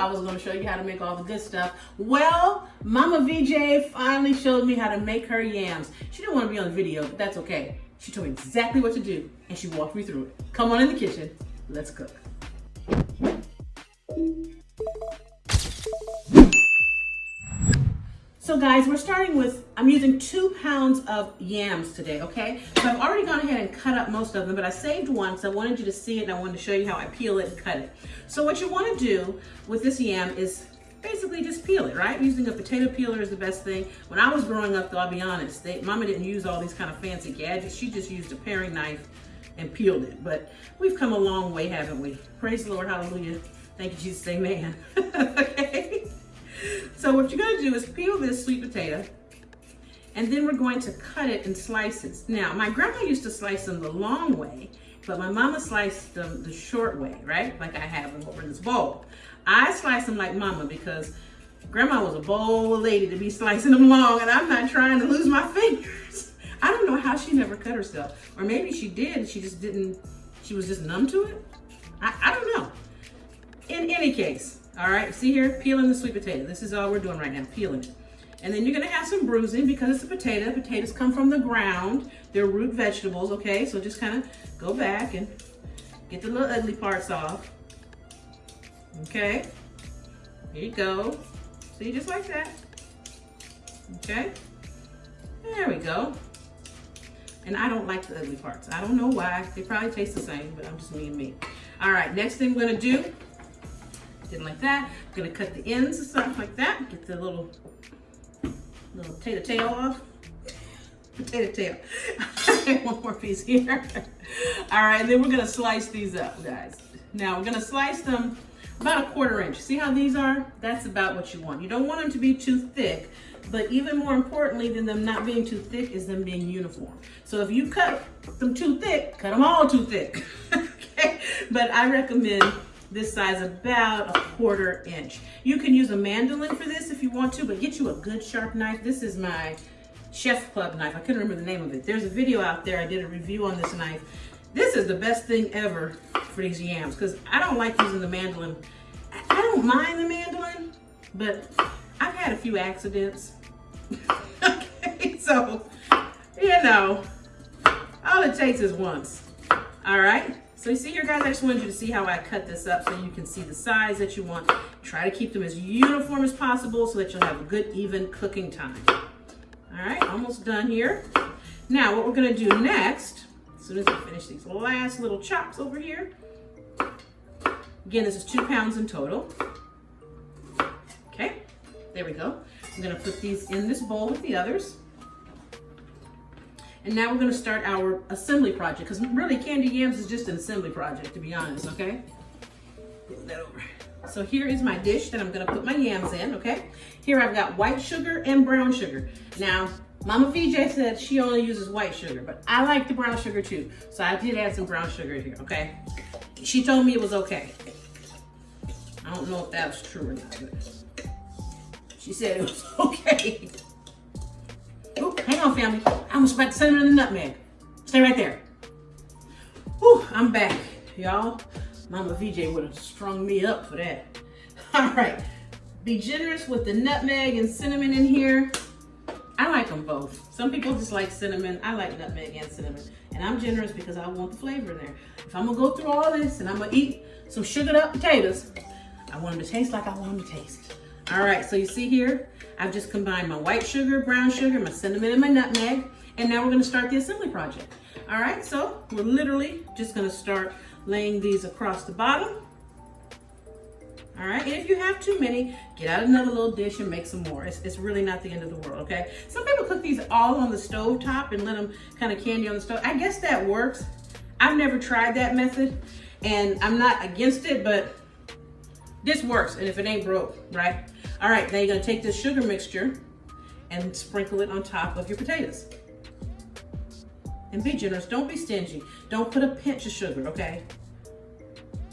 I was gonna show you how to make all the good stuff. Well, Mama VJ finally showed me how to make her yams. She didn't want to be on the video, but that's okay. She told me exactly what to do, and she walked me through it. Come on in the kitchen, let's cook. So guys, we're starting with, I'm using 2 pounds of yams today, okay? So I've already gone ahead and cut up most of them, but I saved one because I wanted you to see it and I wanted to show you how I peel it and cut it. So what you want to do with this yam is basically just peel it, right? Using a potato peeler is the best thing. When I was growing up though, I'll be honest, Mama didn't use all these kind of fancy gadgets. She just used a paring knife and peeled it. But we've come a long way, haven't we? Praise the Lord, hallelujah. Thank you, Jesus, amen. Okay? So what you're gonna do is peel this sweet potato, and then we're going to cut it in slices. Now, my grandma used to slice them the long way, but my mama sliced them the short way, right? Like I have them over in this bowl. I slice them like mama because grandma was a bold lady to be slicing them long, and I'm not trying to lose my fingers. I don't know how she never cut herself. Or maybe she did, she just didn't, she was just numb to it. I don't know. In any case, all right, see here, peeling the sweet potato. This is all we're doing right now, peeling it. And then you're gonna have some bruising because it's a potato. Potatoes come from the ground. They're root vegetables, okay? So just kind of go back and get the little ugly parts off. Okay, here you go. See, just like that. Okay, there we go. And I don't like the ugly parts. I don't know why. They probably taste the same, but I'm just me. All right, next thing we're gonna do, did like that. I'm gonna cut the ends and stuff like that. Get the little potato tail off. Potato tail. One more piece here. All right, and then we're gonna slice these up, guys. Now we're gonna slice them about 1/4 inch. See how these are? That's about what you want. You don't want them to be too thick, but even more importantly than them not being too thick is them being uniform. So if you cut them too thick, cut them all too thick. Okay, but I recommend this size, about 1/4 inch. You can use a mandolin for this if you want to, but get you a good sharp knife. This is my Chef Club knife. I couldn't remember the name of it. There's a video out there. I did a review on this knife. This is the best thing ever for these yams because I don't like using the mandolin. I don't mind the mandolin, but I've had a few accidents. Okay, so, you know, all it takes is once. All right. So you see here, guys, I just wanted you to see how I cut this up so you can see the size that you want. Try to keep them as uniform as possible so that you'll have a good, even cooking time. All right, almost done here. Now, what we're gonna do next, as soon as I finish these last little chops over here, again, this is 2 pounds in total. Okay, there we go. I'm gonna put these in this bowl with the others. And now we're gonna start our assembly project because really candied yams is just an assembly project, to be honest, okay? Move that over. So here is my dish that I'm gonna put my yams in, okay? Here I've got white sugar and brown sugar. Now, Mama VJ said she only uses white sugar, but I like the brown sugar too. So I did add some brown sugar here, okay? She told me it was okay. I don't know if that was true or not, but she said it was okay. Oh, hang on, family. I almost about to cinnamon and the nutmeg. Stay right there. Whew, I'm back, y'all. Mama VJ would have strung me up for that. All right, be generous with the nutmeg and cinnamon in here. I like them both. Some people just like cinnamon. I like nutmeg and cinnamon. And I'm generous because I want the flavor in there. If I'm gonna go through all this and I'm gonna eat some sugared up potatoes, I want them to taste like I want them to taste. All right, so you see here, I've just combined my white sugar, brown sugar, my cinnamon, and my nutmeg, and now we're gonna start the assembly project. All right, so we're literally just gonna start laying these across the bottom. All right, and if you have too many, get out another little dish and make some more. It's really not the end of the world, okay? Some people cook these all on the stove top and let them kind of candy on the stove. I guess that works. I've never tried that method, and I'm not against it, but this works, and if it ain't broke, right? All right, now you're gonna take this sugar mixture and sprinkle it on top of your potatoes. And be generous, don't be stingy. Don't put a pinch of sugar, okay?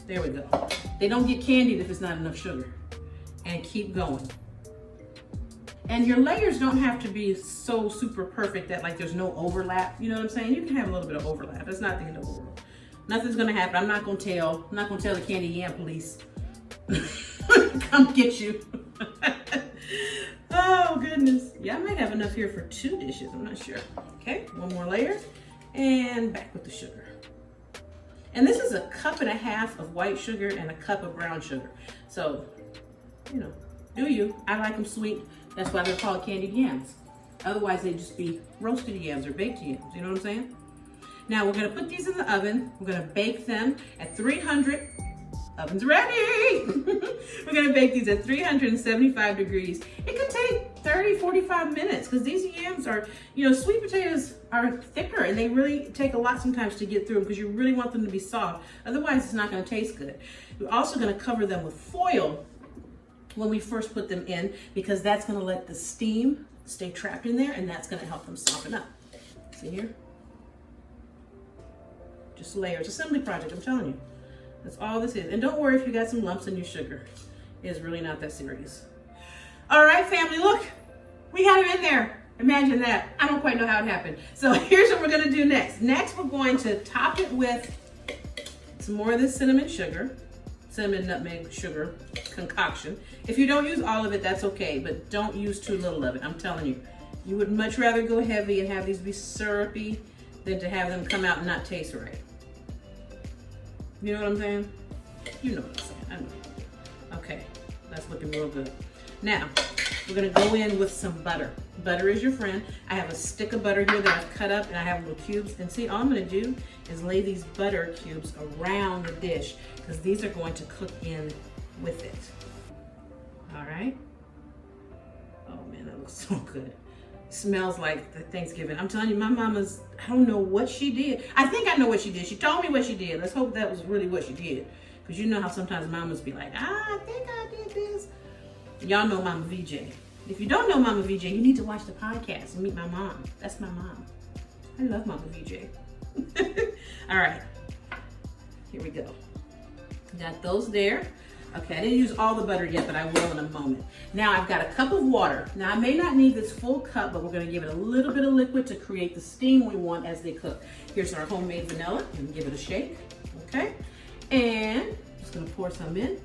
There we go. They don't get candied if it's not enough sugar. And keep going. And your layers don't have to be so super perfect that like there's no overlap, you know what I'm saying? You can have a little bit of overlap. It's not the end of the world. Nothing's gonna happen. I'm not gonna tell the candy yam police. come get you. Oh goodness. Yeah, I might have enough here for 2 dishes. I'm not sure. Okay, 1 more layer and back with the sugar. And this is 1.5 cups of white sugar and 1 cup of brown sugar. So, you know, do you. I like them sweet. That's why they're called candied yams. Otherwise, they'd just be roasted yams or baked yams. You know what I'm saying? Now, we're going to put these in the oven. We're going to bake them at 300. Oven's ready. We're going to bake these at 375 degrees. It could take 30, 45 minutes because these yams are, you know, sweet potatoes are thicker and they really take a lot sometimes to get through them because you really want them to be soft. Otherwise, it's not going to taste good. We're also going to cover them with foil when we first put them in because that's going to let the steam stay trapped in there and that's going to help them soften up. See here? Just layers. Assembly project, I'm telling you. That's all this is. And don't worry if you got some lumps in your sugar. It's really not that serious. All right, family, look. We got them in there. Imagine that. I don't quite know how it happened. So here's what we're going to do next. Next, we're going to top it with some more of this cinnamon nutmeg sugar concoction. If you don't use all of it, that's okay, but don't use too little of it. I'm telling you. You would much rather go heavy and have these be syrupy than to have them come out and not taste right. You know what I'm saying? You know what I'm saying. I know. Okay, that's looking real good. Now, we're gonna go in with some butter. Butter is your friend. I have a stick of butter here that I've cut up and I have little cubes. And see, all I'm gonna do is lay these butter cubes around the dish because these are going to cook in with it. All right. Oh man, that looks so good. Smells like the Thanksgiving. I'm telling you, my mama's, I don't know what she did. I think I know what she did. She told me what she did. Let's hope that was really what she did. Because you know how sometimes mamas be like, I think I did this. Y'all know Mama VJ. If you don't know Mama VJ, you need to watch the podcast and meet my mom. That's my mom. I love Mama VJ. All right, here we go. Got those there. Okay, I didn't use all the butter yet, but I will in a moment. Now I've got a cup of water. Now I may not need this full cup, but we're gonna give it a little bit of liquid to create the steam we want as they cook. Here's our homemade vanilla, and give it a shake, okay? And just gonna pour some in.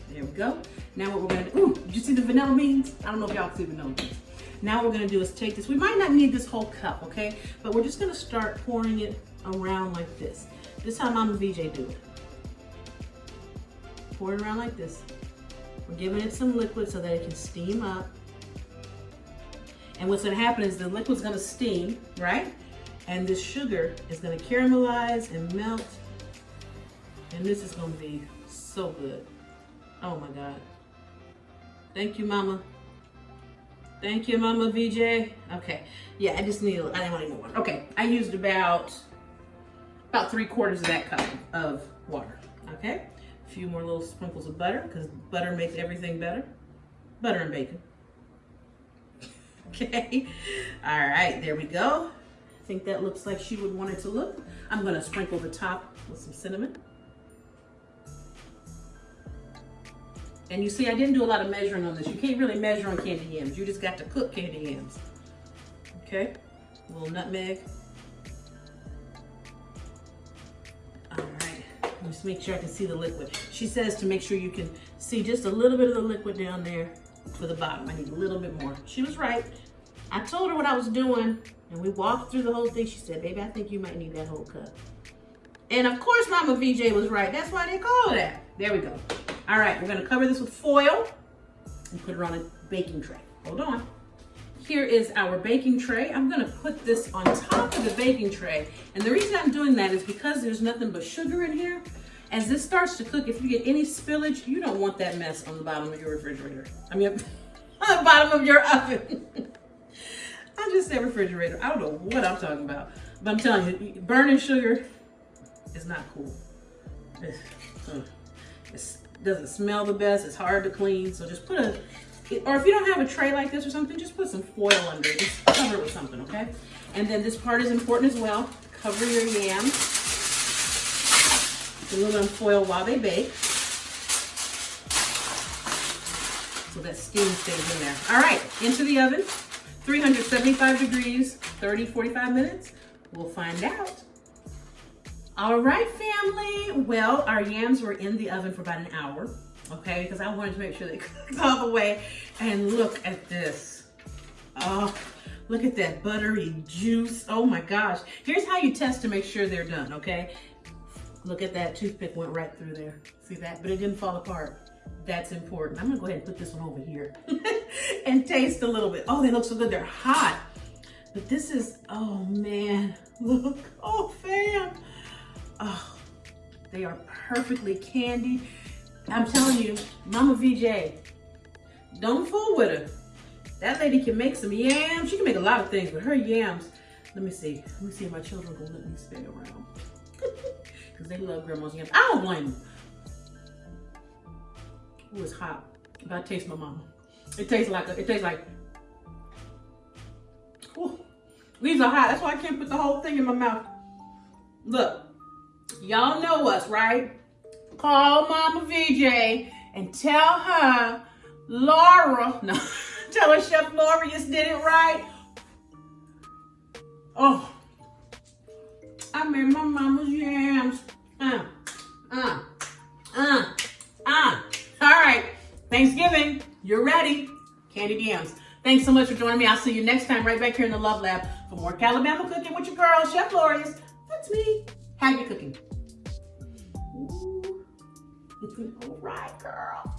There we go. Now what we're gonna do, ooh, did you see the vanilla beans? I don't know if y'all can see vanilla beans. Now what we're gonna do is take this, we might not need this whole cup, okay? But we're just gonna start pouring it around like this. This is how Mama VJ do it. Pour it around like this. We're giving it some liquid so that it can steam up. And what's gonna happen is the liquid's gonna steam, right? And this sugar is gonna caramelize and melt. And this is gonna be so good. Oh my God. Thank you, Mama. Thank you, Mama VJ. Okay, yeah, I just need, I didn't want any more water. Okay, I used about 3/4 of that cup of water, okay? A few more little sprinkles of butter, because butter makes everything better. Butter and bacon. Okay, all right, there we go. I think that looks like she would want it to look. I'm gonna sprinkle the top with some cinnamon. And you see, I didn't do a lot of measuring on this. You can't really measure on candied yams. You just got to cook candied yams. Okay, a little nutmeg. All right, just make sure I can see the liquid. She says to make sure you can see just a little bit of the liquid down there for the bottom. I need a little bit more. She was right. I told her what I was doing, and we walked through the whole thing. She said, baby, I think you might need that whole cup. And of course, Mama VJ was right. That's why they call it that. There we go. All right, we're gonna cover this with foil and put it on a baking tray. Hold on. Here is our baking tray. I'm gonna put this on top of the baking tray. And the reason I'm doing that is because there's nothing but sugar in here. As this starts to cook, if you get any spillage, you don't want that mess on the bottom of your refrigerator. I mean, on the bottom of your oven. I just said refrigerator. I don't know what I'm talking about. But I'm telling you, burning sugar is not cool. It doesn't smell the best. It's hard to clean. So just put or if you don't have a tray like this or something, just put some foil under it. Just cover it with something, okay? And then this part is important as well. Cover your yams with aluminum foil while they bake. So that steam stays in there. All right, into the oven. 375 degrees, 30, 45 minutes. We'll find out. All right, family. Well, our yams were in the oven for about an hour. okay? Because I wanted to make sure they cooked all the way. And look at this. Oh, look at that buttery juice. Oh my gosh. Here's how you test to make sure they're done, okay? Look at that, toothpick went right through there. See that? But it didn't fall apart. That's important. I'm gonna go ahead and put this one over here and taste a little bit. Oh, they look so good. They're hot. But this is, oh man, look. Oh, fam. Oh, they are perfectly candied. I'm telling you, Mama VJ, don't fool with her. That lady can make some yams. She can make a lot of things, but her yams, let me see if my children gonna let me stay around. Because they love grandma's yams. I don't blame them. Oh, it's hot. But I taste my mama. It tastes like, ooh, these are hot. That's why I can't put the whole thing in my mouth. Look, y'all know us, right? Call Mama VJ and tell her Laura, no, tell her Chef Lorious did it right. Oh, I made my mama's yams. All right, Thanksgiving, you're ready. Candied yams. Thanks so much for joining me. I'll see you next time right back here in the Love Lab for more Calabama cooking with your girl, Chef Lorious. That's me. Happy cooking. Ooh. All right, girl.